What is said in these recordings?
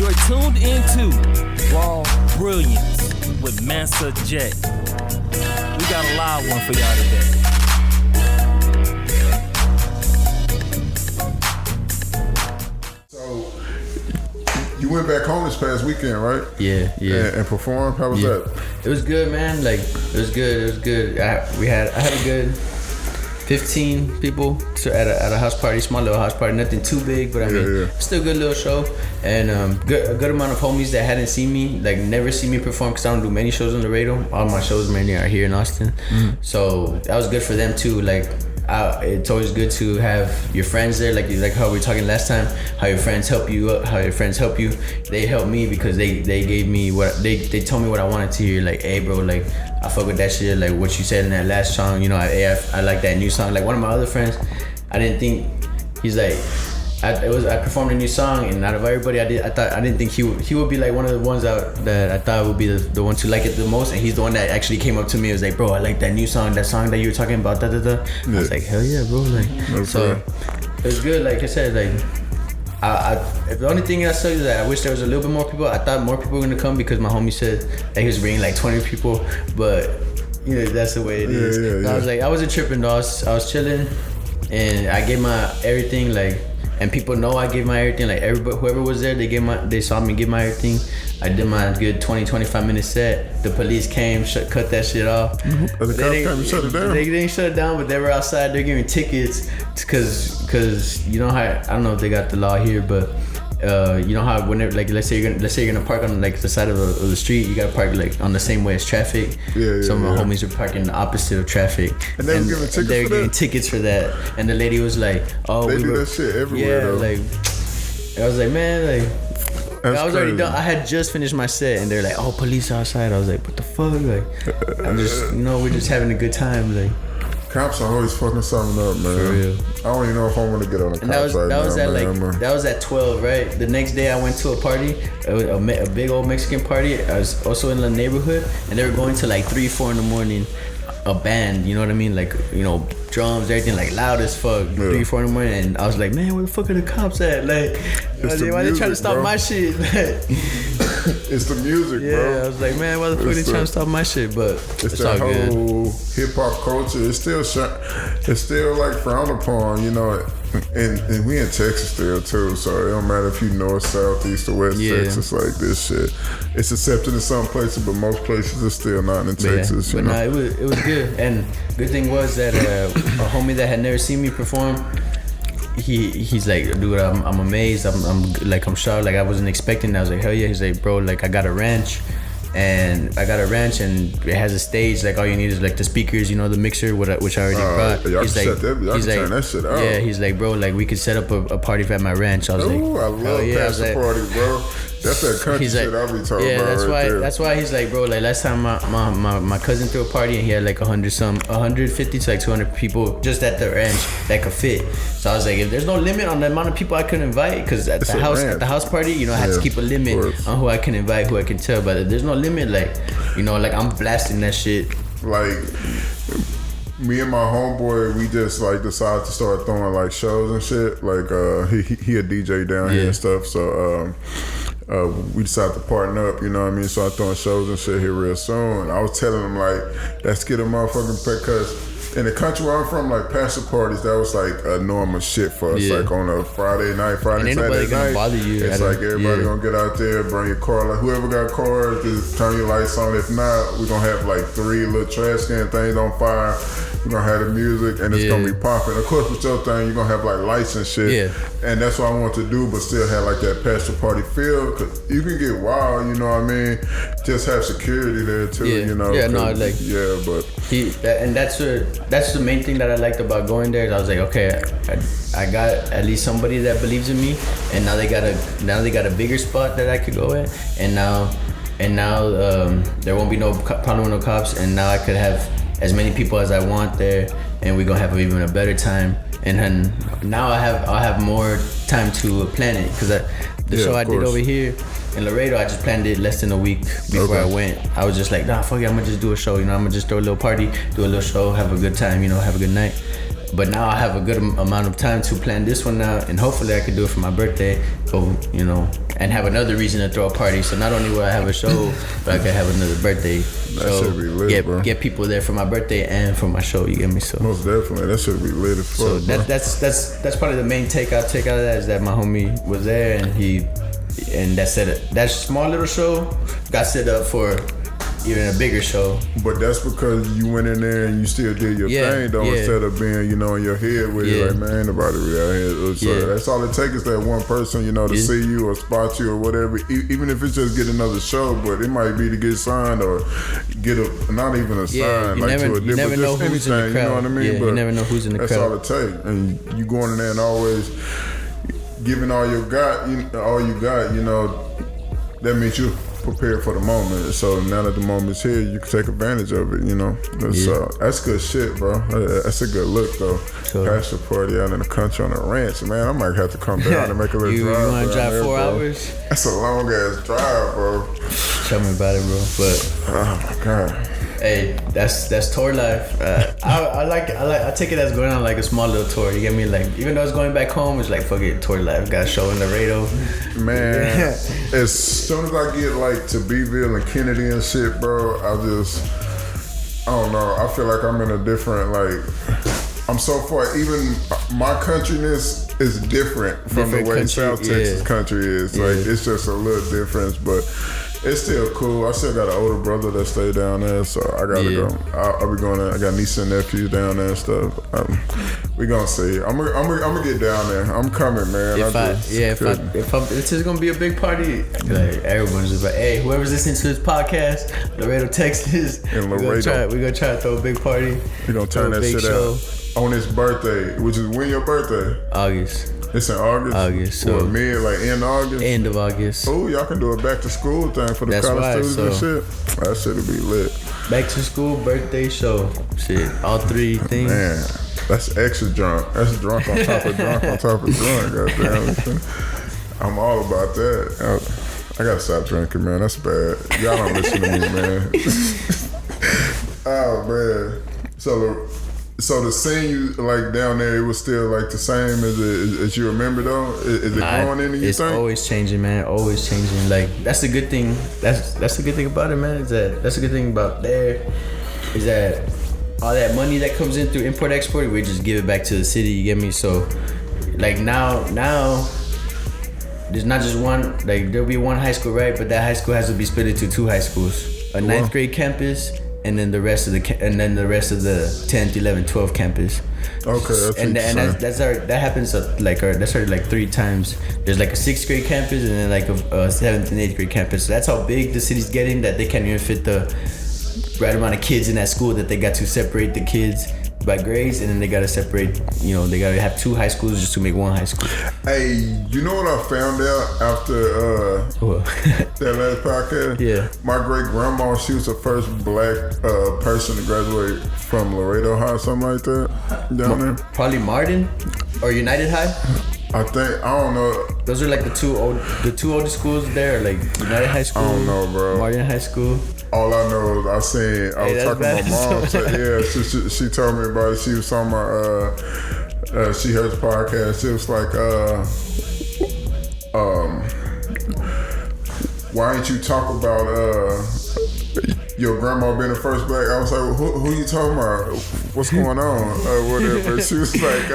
You're tuned into Raw Brilliance with Mansa J. We got a live one for y'all today. So, you went back home this past weekend, right? Yeah. And performed? How was that? It was good, man. Like, it was good. I had a good 15 people at a house party, small little house party, nothing too big, but I mean, still a good little show. And a good amount of homies that hadn't seen me, like never seen me perform, because I don't do many shows on Laredo. All my shows mainly are here in Austin. Mm-hmm. So that was good for them too. Like, it's always good to have your friends there, like how we were talking last time, how your friends help you. They helped me because they gave me what they told me what I wanted to hear. Like, hey bro, like I fuck with that shit, like what you said in that last song, you know, I like that new song. Like one of my other friends, I didn't think, he's like, I performed a new song, and out of everybody I didn't think he would be like one of the ones that I thought would be the one to like it the most, and he's the one that actually came up to me and was like, bro, I like that new song, that song that you were talking about, da da da. I was like, hell yeah, bro, like so it was good. Like I said, like if the only thing I said is that I wish there was a little bit more people. I thought more people were gonna come because my homie said that he was bringing like 20 people, but you know, that's the way it is. I was like, I wasn't tripping though. I was chilling, and I gave my everything, like. And people know I gave my everything. Like everybody, whoever was there, they saw me give my everything. I did my good 20-25 minute set. The police came, cut that shit off. Mm-hmm. And the cops came and shut it down. They didn't shut it down, but they were outside. They're giving tickets because you know how, I don't know if they got the law here, but you know how whenever, like, let's say you're gonna park on like the side of the street, you gotta park like on the same way as traffic. Some of my homies are parking the opposite of traffic, and they were giving tickets for that. And the lady was like, "Oh, they do that shit everywhere." Though. Like I was like, man, like I was already done. I had just finished my set, and they're like, "Oh, police outside." I was like, "What the fuck?" Like, I'm just, you know, we're just having a good time, like. Cops are always fucking something up, man. For real. I don't even know if I'm gonna get on the cops right now, man. That was at 12, right? The next day I went to a party, a big old Mexican party. I was also in the neighborhood, and they were going to like 3-4 in the morning. A band, you know what I mean? Like, you know, drums, everything, like loud as fuck. 3-4 in the morning, and I was like, man, where the fuck are the cops at? Like, why they trying to stop my shit? It's the music, bro. Yeah, I was like, man, why the fuck they trying to stop my shit? But it's that all good. Whole hip hop culture. It's still like frowned upon, you know. And we in Texas still too, so it don't matter if you north, south, east, or west Texas. Like this shit, it's accepted in some places, but most places are still not in Texas. But no, it was good. And good thing was that a homie that had never seen me perform, he's like, dude, I'm amazed. I'm shocked. Like I wasn't expecting that. I was like, hell yeah. He's like, bro, like I got a ranch. And it has a stage. Like all you need is like the speakers, you know, the mixer, which I already brought. He's like, turn that shit out. Yeah, he's like, bro, like we could set up a party at my ranch. I was like, I love pastor parties, bro. That's that country shit I be talking about. That's why he's like, bro, like last time my cousin threw a party and he had like 150 to like 200 people just at the ranch that could fit. So I was like, if there's no limit on the amount of people I could invite, because at the house party, you know, I had to keep a limit on who I can invite, who I can tell. But if there's no limit, like, you know, like I'm blasting that shit. Like me and my homeboy, we just like decided to start throwing like shows and shit. Like he a DJ down here and stuff. So we decided to partner up, you know what I mean? So I'm throwing shows and shit here real soon. I was telling him like, let's get a motherfucking pet, cause in the country where I'm from, like pastor parties, that was like a normal shit for us. Like on a Friday, Saturday night, bother you. It's like everybody gonna get out there, bring your car. Like whoever got cars, just turn your lights on. If not, we're gonna have like 3 little trash can things on fire. We're gonna have the music and it's gonna be popping. Of course, with your thing, you're gonna have like lights and shit. Yeah. And that's what I want to do, but still have like that pastor party feel. Cause you can get wild, you know what I mean? Just have security there too, you know? Yeah, no, like, but and that's the main thing that I liked about going there. I was like, okay, I got at least somebody that believes in me, and now they got a bigger spot that I could go at, and now there won't be no problem with no cops, and now I could have as many people as I want there, and we're gonna have even a better time. And then now I'll have more time to plan it, because the show I did over here in Laredo, I just planned it less than a week before I went. I was just like, nah, fuck it, I'm gonna just do a show, you know, I'm gonna just throw a little party, do a little show, have a good time, you know, have a good night. But now I have a good amount of time to plan this one out, and hopefully I can do it for my birthday, go, you know, and have another reason to throw a party. So not only will I have a show, but I could have another birthday show. Should be lit, bro. Get people there for my birthday and for my show. You get me? So most definitely, that should be lit as fuck. so that's probably the main take I take out of that is that my homie was there and that small little show got set up for even a bigger show. But that's because you went in there and you still did your thing, though, instead of being, in your head with it, like, man, ain't nobody really out here. So that's all it takes is that one person, to see you or spot you or whatever. Even if it's just get another show, but it might be to get signed or get not even a sign, like to a different, never know just who's in the anything, crowd. you know what I mean? Yeah, but you never know who's in the that's crowd. all it takes. And you going in there and always giving all you got, that means you prepared for the moment. So now that the moment's here, you can take advantage of it, That's good shit, bro. That's a good look, though. So, Pastor party out in the country on a ranch. Man, I might have to come down and make a little you drive. You want to drive there, 4 bro. hours? That's a long ass drive, bro. Tell me about it, bro. But oh my god. Hey, that's tour life. I take it as going on like a small little tour. You get me? Like even though it's going back home, it's like fuck it, tour life. Got a show in Laredo. Man, as soon as I get like to Beeville and Kennedy and shit, bro, I don't know. I feel like I'm in a different I'm so far. Even my countryness is different from the way country, South Texas country is. Like it's just a little difference, but. It's still cool. I still got an older brother that stay down there, so I gotta go. I'll be going there. I got nieces and nephews down there and stuff. We gonna see. I'm gonna get down there. I'm coming, man. If this is gonna be a big party, like everyone's just like, hey, whoever's listening to this podcast, Laredo, Texas, in Laredo, we're gonna try to throw a big party. We're gonna turn that shit out on his birthday, which is when your birthday? August. It's in August? August. So end August? End of August. Oh, y'all can do a back to school thing for the college students and shit. That shit'll be lit. Back to school, birthday show. Shit. All 3 things. Man, that's extra drunk. That's drunk on top of drunk on top of drunk. Goddamn. I'm all about that. I gotta stop drinking, man. That's bad. Y'all don't listen to me, man. Oh, man. So the scene you like down there, it was still like the same as you remember though. Is it growing into you? It's always changing, man. Always changing. Like that's the good thing. That's the good thing about it, man. That's the good thing about there is that all that money that comes in through import export, we just give it back to the city. You get me? So like now there's not just one. Like there'll be one high school, right? But that high school has to be split into 2 high schools: a 9th grade campus. And then the rest of the 10th, 11th, 12th campus. Okay, that happens that started like 3 times. There's like a 6th grade campus and then like a 7th and 8th grade campus. So that's how big the city's getting that they can't even fit the right amount of kids in that school that they got to separate the kids by grades, and then they gotta separate. They gotta have 2 high schools just to make 1 high school. Hey, you know what I found out after that last podcast? Yeah. My great grandma, she was the first black person to graduate from Laredo High, something like that, down there. Probably Martin or United High. I don't know. Those are like the two oldest schools there, like United High School. I don't know, bro. Martin High School. All I know is I was talking to my mom. She told me about it. She was talking about she heard the podcast. It was like why didn't you talk about your grandma being the first black? I was like, who you talking about? What's going on? Whatever. She was like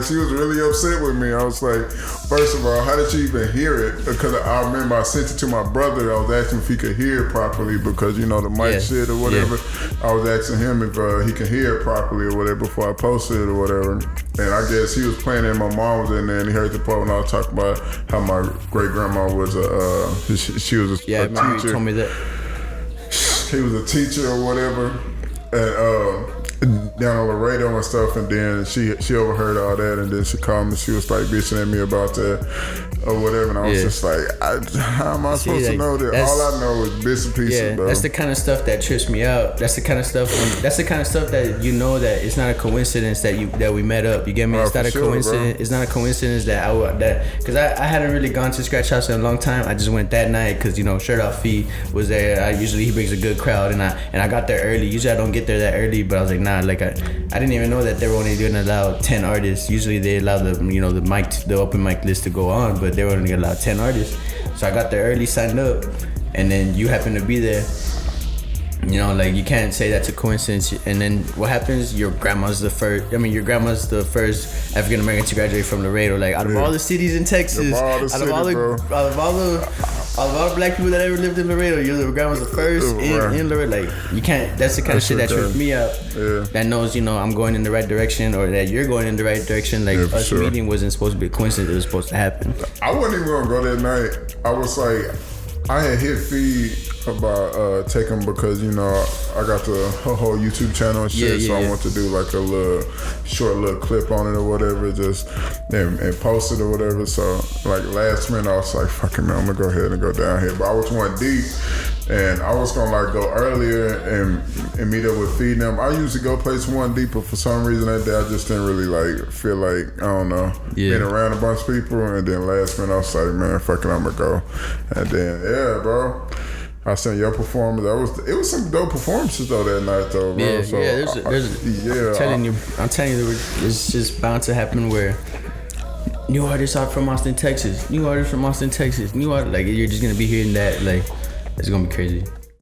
she was really upset with me. I was like, first of all, how did you even hear it? Because I remember I sent it to my brother. I was asking if he could hear it properly because the mic shit or whatever. Yeah. I was asking him if he could hear it properly or whatever before I posted it or whatever. And I guess he was playing it. My mom was in there and he heard the part when I was talking about how my great grandma was she was a teacher. Yeah, you told me that. He was a teacher or whatever, and down in Laredo and stuff. And then she overheard all that, and then she called me. She was like bitching at me about that or whatever. And I was just like, how am I supposed to know that? All I know is bits and pieces. Yeah, bro. That's the kind of stuff that trips me out. That's the kind of stuff. That that it's not a coincidence that we met up. You get me? It's not a coincidence. Bro. It's not a coincidence because I hadn't really gone to Scratch House in a long time. I just went that night because Shirt Off Fee was there. Usually he brings a good crowd, and I got there early. Usually I don't get there that early, but I was like, nah. Like I didn't even know that they were only going to allow 10 artists. Usually they allow the open mic list to go on, but they were only going to allow 10 artists. So I got there early, signed up, and then you happen to be there. You know, like you can't say that's a coincidence. And then what happens? Your grandma's the first African American to graduate from Laredo. Like out of all the cities in Texas, out of all the black people that ever lived in Laredo, your grandma's the first in Laredo. Like you can't. That's the kind of shit that trips me out. Yeah. That knows, you know, I'm going in the right direction, or that you're going in the right direction. Like us meeting wasn't supposed to be a coincidence. It was supposed to happen. I wasn't even gonna go that night. I was like, I had hit feed about taking because, you know, I got the whole YouTube channel and shit, so I want to do like a little short clip on it or whatever, just and post it or whatever. So like last minute I was like, fucking man, I'm gonna go ahead and go down here. But I was one deep and I was gonna like go earlier and meet up with Feed them. I usually go place one deep, but for some reason that day I just didn't really like feel like, I don't know, being around a bunch of people. And then last minute I was like, man, fucking I'm gonna go. And then bro, I seen your performance. It was some dope performances though that night though, bro. Yeah, so I'm telling you, it's just bound to happen where new artists are from Austin, Texas. New artists from Austin, Texas. New artists, like you're just gonna be hearing that, like it's gonna be crazy.